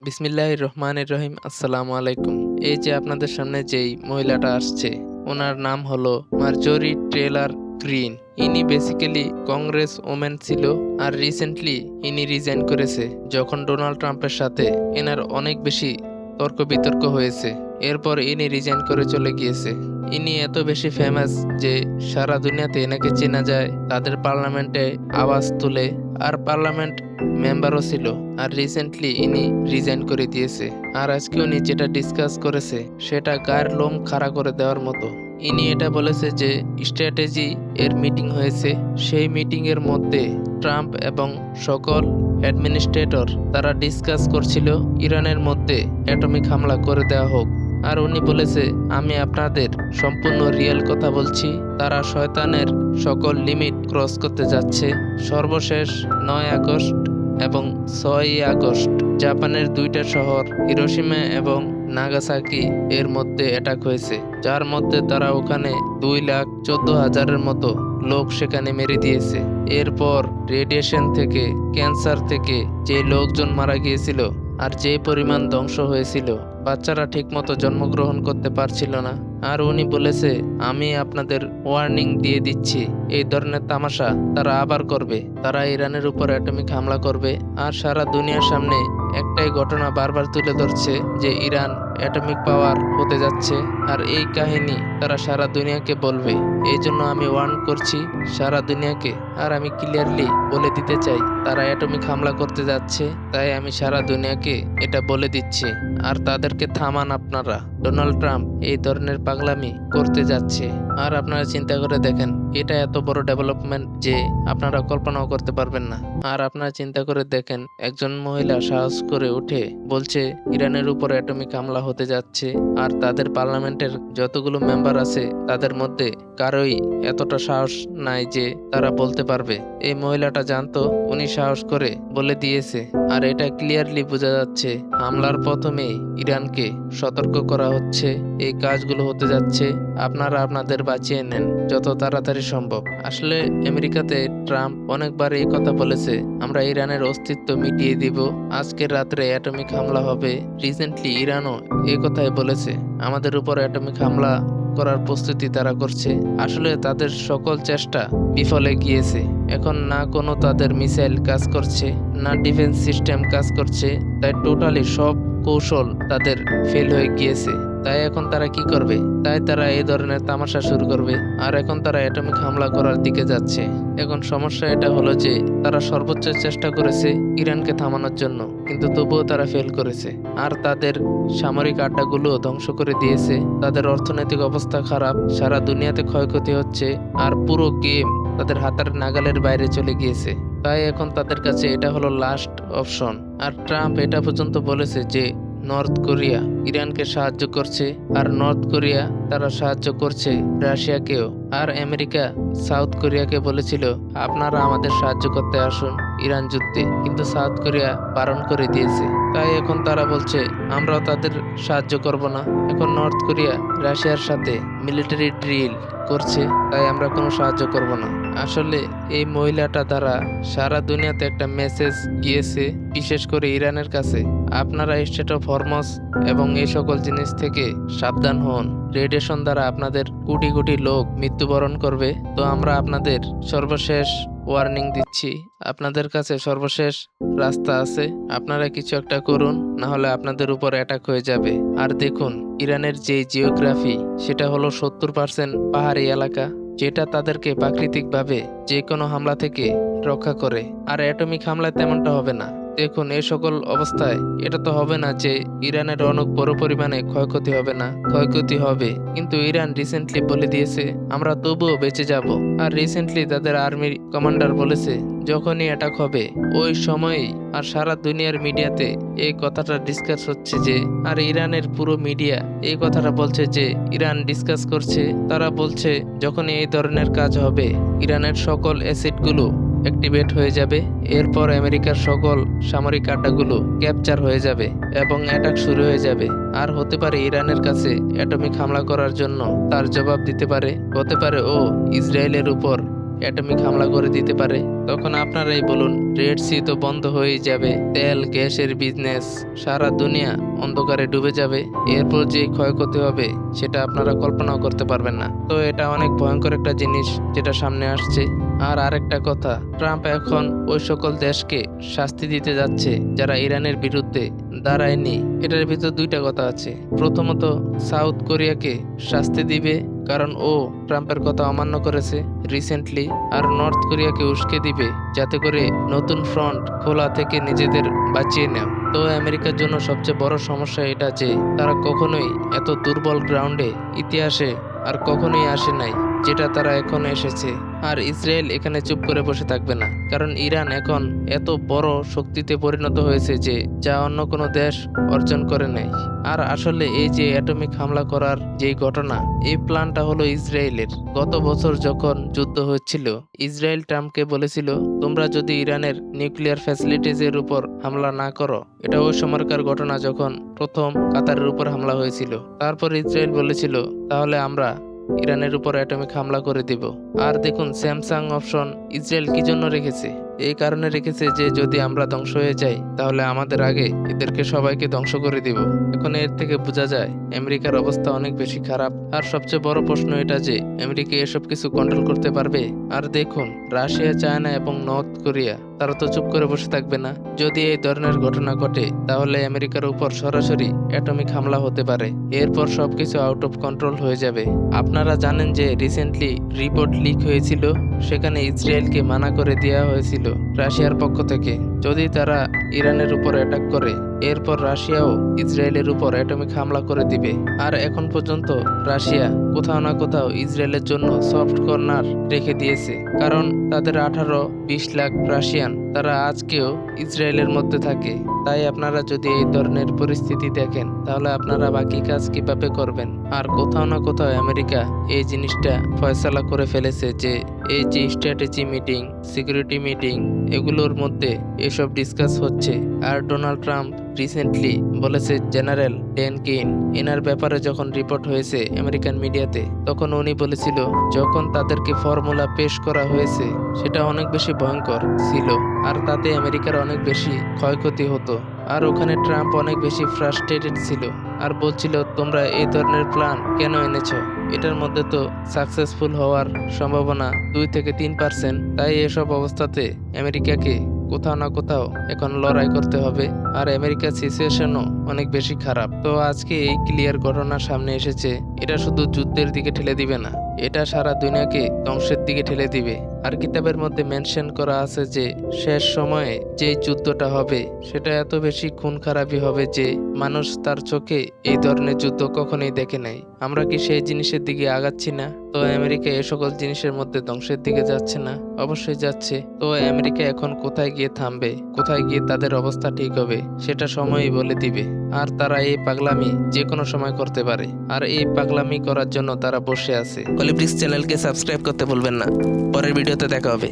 বিসমিল্লাহির রহমানির রহিম। আসসালামু আলাইকুম। এই যে আপনাদের সামনে যেই মহিলাটা আসছে, ওনার নাম হলো মার্জরি টেলর গ্রিন। ইনি বেসিক্যালি কংগ্রেস ওমেন ছিল, আর রিসেন্টলি ইনি রিজাইন করেছে যখন ডোনাল্ড ট্রাম্পের সাথে এনার অনেক বেশি তর্ক বিতর্ক হয়েছে। এরপর ইনি রিজাইন করে চলে গিয়েছে। ইনি এত বেশি ফেমাস যে সারা দুনিয়াতে এনাকে চেনা যায়, তাদের পার্লামেন্টে আওয়াজ তুলে, আর পার্লামেন্ট মেম্বারও ছিল। আর রিসেন্টলি ইনি রিজাইন করে দিয়েছে। আর আজকে উনি যেটা ডিসকাস করেছে সেটা গায়ের লোম খাড়া করে দেওয়ার মতো। ইনি এটা বলেছে যে স্ট্র্যাটেজি এর মিটিং হয়েছে, সেই মিটিং এর মধ্যে ট্রাম্প এবং সকল অ্যাডমিনিস্ট্রেটর তারা ডিসকাস করছিল ইরানের মধ্যে অ্যাটমিক হামলা করে দেওয়া হোক। আর উনি বলেছে, আমি আপনাদের সম্পূর্ণ রিয়েল কথা বলছি, তারা শয়তানের সকল লিমিট ক্রস করতে যাচ্ছে। সর্বশেষ 9 আগস্ট এবং 6 আগস্ট জাপানের দুইটা শহর হিরোশিমা এবং নাগাসাকি এর মধ্যে অ্যাটাক হয়েছে, যার মধ্যে তারা ওখানে 2,14,000-এর মতো লোক সেখানে মেরে দিয়েছে। এরপর রেডিয়েশন থেকে, ক্যান্সার থেকে যে লোকজন মারা গিয়েছিল আর যে পরিমাণ ধ্বংস হয়েছিল, বাচ্চারা ঠিকমতো জন্মগ্রহণ করতে পারছিল না। আর উনি বলেছে, আমি আপনাদের ওয়ার্নিং দিয়ে দিচ্ছি, এই ধরনের তামাশা তারা আবার করবে। তারা ইরানের উপর অ্যাটমিক হামলা করবে। আর সারা দুনিয়ার সামনে একটাই ঘটনা বারবার তুলে ধরছে যে ইরান অ্যাটমিক পাওয়ার হতে যাচ্ছে, আর এই কাহিনী তারা সারা দুনিয়াকে বলবে। এই জন্য আমি ওয়ার্ন করছি সারা দুনিয়াকে, আর আমি ক্লিয়ারলি বলে দিতে চাই তারা অ্যাটমিক হামলা করতে যাচ্ছে। তাই আমি সারা দুনিয়াকে এটা বলে দিচ্ছি, আর তাদেরকে থামান আপনারা। ডোনাল্ড ট্রাম্প এই ধরনের পাগলামি করতে যাচ্ছে। আর আপনারা চিন্তা করে দেখেন, এটা এত বড় ডেভেলপমেন্ট যে আপনারা কল্পনাও করতে পারবেন না। আর আপনারা চিন্তা করে দেখেন, একজন মহিলা সাহস করে উঠে বলছে ইরানের উপর অ্যাটমিক হামলা হতে যাচ্ছে, আর তাদের পার্লামেন্টের যতগুলো মেম্বার আছে তাদের মধ্যে কারোই এতটা সাহস নাই যে তারা বলতে পারবে। এই মহিলাটা জানতো, উনি সাহস করে বলে দিয়েছে। আর এটা ক্লিয়ারলি বোঝা যাচ্ছে হামলার প্রথমে ইরানকে সতর্ক করা হচ্ছে, এই কাজগুলো হতে যাচ্ছে, আপনারা আপনাদের বাঁচিয়ে নেন যত তাড়াতাড়ি সম্ভব। আসলে আমেরিকাতে ট্রাম্প অনেকবার এই কথা বলেছে, আমরা ইরানের অস্তিত্ব মিটিয়ে দিব, আজকের রাত্রে অ্যাটমিক হামলা হবে। রিসেন্টলি ইরানও এই কথাই বলেছে, আমাদের উপর অ্যাটমিক হামলা করার প্রস্তুতি তারা করছে। আসলে তাদের সকল চেষ্টা বিফলে গিয়েছে। এখন না কোনো তাদের মিসাইল কাজ করছে, না ডিফেন্স সিস্টেম কাজ করছে। তাই টোটালি সব কৌশল তাদের ফেল হয়ে গিয়েছে। তাই এখন তারা কি করবে? তাই তারা এই ধরনের তামাশা শুরু করবে। আর এখন তারা অ্যাটমিক হামলা করার দিকে যাচ্ছে। এখন সমস্যা এটা হলো যে তারা সর্বোচ্চ চেষ্টা করেছে ইরানকে থামানোর জন্য, কিন্তু তবুও তারা ফেল করেছে। আর তাদের সামরিক আড্ডাগুলো ধ্বংস করে দিয়েছে। তাদের অর্থনৈতিক অবস্থা খারাপ, সারা দুনিয়াতে ক্ষয়ক্ষতি হচ্ছে, আর পুরো গেম তাদের হাতের নাগালের বাইরে চলে গিয়েছে। তাই এখন তাদের কাছে এটা হলো লাস্ট অপশন। আর ট্রাম্প এটা পর্যন্ত বলেছে যে নর্থ কোরিয়া ইরানকে সাহায্য করছে, আর নর্থ কোরিয়া তারা সাহায্য করছে রাশিয়াকেও। আর আমেরিকা সাউথ কোরিয়াকে বলেছিল, আপনারা আমাদের সাহায্য করতে আসুন ইরান যুদ্ধে, কিন্তু সাউথ কোরিয়া বারণ করে দিয়েছে। তাই এখন তারা বলছে, আমরাও তাদের সাহায্য করব না। এখন নর্থ কোরিয়া রাশিয়ার সাথে মিলিটারি ড্রিল করছে, তাই আমরা কোনো সাহায্য করব না। আসলে এই মহিলাটা দ্বারা সারা দুনিয়াতে একটা মেসেজ গিয়েছে, বিশেষ করে ইরানের কাছে, আপনারা স্টেট অফ হরমস এবং এই সকল জিনিস থেকে সাবধান হন। রেডিয়েশন দ্বারা আপনাদের কোটি কোটি লোক মৃত্যুবরণ করবে। তো আমরা আপনাদের সর্বশেষ ওয়ার্নিং দিচ্ছি, আপনাদের কাছে সর্বশেষ রাস্তা আছে, আপনারা কিছু একটা করুন, না হলে আপনাদের উপর অ্যাটাক হয়ে যাবে। আর দেখুন, ইরানের যে জিওগ্রাফি, সেটা হলো 70% পাহাড়ি এলাকা, যেটা তাদেরকে প্রাকৃতিকভাবে যে কোনো হামলা থেকে রক্ষা করে। আর অ্যাটমিক হামলায় তেমনটা হবে না। দেখুন, এই সকল অবস্থায় এটা তো হবে না যে ইরানের অনেক বড় পরিমাণে ক্ষয়ক্ষতি হবে না, ক্ষয়ক্ষতি হবে। কিন্তু ইরান রিসেন্টলি বলে দিয়েছে, আমরা তবুও বেঁচে যাব। আর রিসেন্টলি তাদের আর্মির কমান্ডার বলেছে, যখনই অ্যাটাক হবে ওই সময়ই। আর সারা দুনিয়ার মিডিয়াতে এই কথাটা ডিসকাস হচ্ছে যে, আর ইরানের পুরো মিডিয়া এই কথাটা বলছে যে ইরান ডিসকাস করছে, তারা বলছে যখনই এই ধরনের কাজ হবে ইরানের সকল অ্যাসেটগুলো অ্যাক্টিভেট হয়ে যাবে। এরপর আমেরিকার সকল সামরিক আড্ডাগুলো ক্যাপচার হয়ে যাবে এবং অ্যাটাক শুরু হয়ে যাবে। আর হতে পারে ইরানের কাছে অ্যাটমিক হামলা করার জন্য তার জবাব দিতে পারে, হতে পারে ও ইসরায়েলের উপর অ্যাটমিক হামলা করে দিতে পারে। তখন আপনারাই বলুন, রেড সি তো বন্ধ হয়েই যাবে, তেল গ্যাসের বিজনেস, সারা দুনিয়া অন্ধকারে ডুবে যাবে, এরপর যে ক্ষয়ক্ষতি হবে সেটা আপনারা কল্পনাও করতে পারবেন না। তো এটা অনেক ভয়ঙ্কর একটা জিনিস যেটা সামনে আসছে। আর আরেকটা কথা, ট্রাম্প এখন ওই সকল দেশকে শাস্তি দিতে যাচ্ছে যারা ইরানের বিরুদ্ধে দাঁড়ায়নি। এটার ভিতর দুইটা কথা আছে। প্রথমত, সাউথ কোরিয়াকে শাস্তি দিবে, কারণ ও ট্রাম্পের কথা অমান্য করেছে রিসেন্টলি। আর নর্থ কোরিয়াকে উস্কে দিবে যাতে করে নতুন ফ্রন্ট খোলা থেকে নিজেদের বাঁচিয়ে নেয়। তো আমেরিকার জন্য সবচেয়ে বড় সমস্যা এটা যে তারা কখনোই এত দুর্বল গ্রাউন্ডে ইতিহাসে আর কখনোই আসে নাই যেটা তারা এখন এসেছে। আর ইসরায়েল এখানে চুপ করে বসে থাকবে না, কারণ ইরান এখন এত বড় শক্তিতে পরিণত হয়েছে যে যা অন্য কোনো দেশ অর্জন করে নেয়। আর আসলে এই যে অ্যাটমিক হামলা করার যে ঘটনা, এই প্ল্যানটা হলো ইসরায়েলের। গত বছর যখন যুদ্ধ হচ্ছিল, ইসরায়েল ট্রাম্পকে বলেছিল, তোমরা যদি ইরানের নিউক্লিয়ার ফ্যাসিলিটিজের উপর হামলা না করো। এটা ওই সময়কার ঘটনা যখন প্রথম কাতারের উপর হামলা হয়েছিল। তারপর ইসরায়েল বলেছিল, তাহলে আমরা ইরানের উপর অ্যাটমিক হামলা করে দিব। আর দেখুন, স্যামসাং অপশন ইসরায়েল কি জন্য রেখেছে? এই কারণে রেখেছে যে যদি আমরা ধ্বংস হয়ে যাই তাহলে আমাদের আগে এদেরকে সবাইকে ধ্বংস করে দিব। এখন এর থেকে বোঝা যায় আমেরিকার অবস্থা অনেক বেশি খারাপ। আর সবচেয়ে বড় প্রশ্ন এটা যে আমেরিকা এসব কিছু কন্ট্রোল করতে পারবে? আর দেখুন, রাশিয়া, চায়না এবং নর্থ কোরিয়া তারা তো চুপ করে বসে থাকবে না। যদি এই ধরনের ঘটনা ঘটে তাহলে আমেরিকার উপর সরাসরি অ্যাটমিক হামলা হতে পারে। এরপর সবকিছু আউট অফ কন্ট্রোল হয়ে যাবে। আপনারা জানেন যে রিসেন্টলি রিপোর্ট লিক হয়েছিল, সেখানে ইসরায়েলকে মানা করে দেওয়া হয়েছিল রাশিয়ার পক্ষ থেকে, যদি তারা ইরানের উপর অ্যাটাক করে এরপর রাশিয়াও ইসরায়েলের উপর অ্যাটমিক হামলা করে দিবে। আর এখন পর্যন্ত রাশিয়া কোথাও না কোথাও ইসরায়েলের জন্য সফট কর্নার রেখে দিয়েছে, কারণ তাদের 18-20 লাখ রাশিয়ান তারা আজকেও ইসরায়েলের মধ্যে থাকে। তাই আপনারা যদি এই ধরনের পরিস্থিতি দেখেন তাহলে আপনারা বাকি কাজ কিভাবে করবেন? আর কোথাও না কোথাও আমেরিকা এই জিনিসটা ফয়সালা করে ফেলেছে যে এই যে স্ট্র্যাটেজি মিটিং, সিকিউরিটি মিটিং, এগুলোর মধ্যে এসব ডিসকাস হচ্ছে। আর ডোনাল্ড ট্রাম্প রিসেন্টলি বলেছে, জেনারেল ড্যান কেইন এনার ব্যাপারে যখন রিপোর্ট হয়েছে আমেরিকান মিডিয়াতে, তখন উনি বলেছিল যখন তাদেরকে ফর্মুলা পেশ করা হয়েছে সেটা অনেক বেশি ভয়ঙ্কর ছিল, আর তাতে আমেরিকার অনেক বেশি ক্ষয়ক্ষতি হতো। আর ওখানে ট্রাম্প অনেক বেশি ফ্রাস্ট্রেটেড ছিল আর বলছিল, তোমরা এই ধরনের প্ল্যান কেন এনেছ? এটার মধ্যে তো সাকসেসফুল হওয়ার সম্ভাবনা 2-3%। তাই এসব অবস্থাতে আমেরিকাকে কোথাও না কোথাও এখন লড়াই করতে হবে। আর আমেরিকার সিচুয়েশনও অনেক বেশি খারাপ। তো আজকে এই ক্লিয়ার ঘটনা সামনে এসেছে, এটা শুধু যুদ্ধের দিকে ঠেলে দিবে না, এটা সারা দুনিয়াকে ধ্বংসের দিকে ঠেলে দিবে। আর কিতাবের মধ্যে মেনশন করা আছে যে শেষ সময়ে যে যুদ্ধটা হবে সেটা এত বেশি খুন খারাপি হবে যে মানুষ তার চোখে এই ধরনের যুদ্ধ কখনোই দেখে নাই। আমরা কি সেই জিনিসের দিকে আগাচ্ছি না? তো আমেরিকা এ সকল জিনিসের মধ্যে ধ্বংসের দিকে যাচ্ছে না? অবশ্যই যাচ্ছে। তো আমেরিকা এখন কোথায় গিয়ে থামবে, কোথায় গিয়ে তাদের অবস্থা ঠিক হবে সেটা সময়ই বলে দিবে। আর তারা এই পাগলামি যে কোনো সময় করতে পারে, আর এই পাগলামি করার জন্য তারা বসে আছে। কলিব্রিক্স চ্যানেলকে সাবস্ক্রাইব করতে ভুলবেন না। পরের ভিডিওতে দেখা হবে।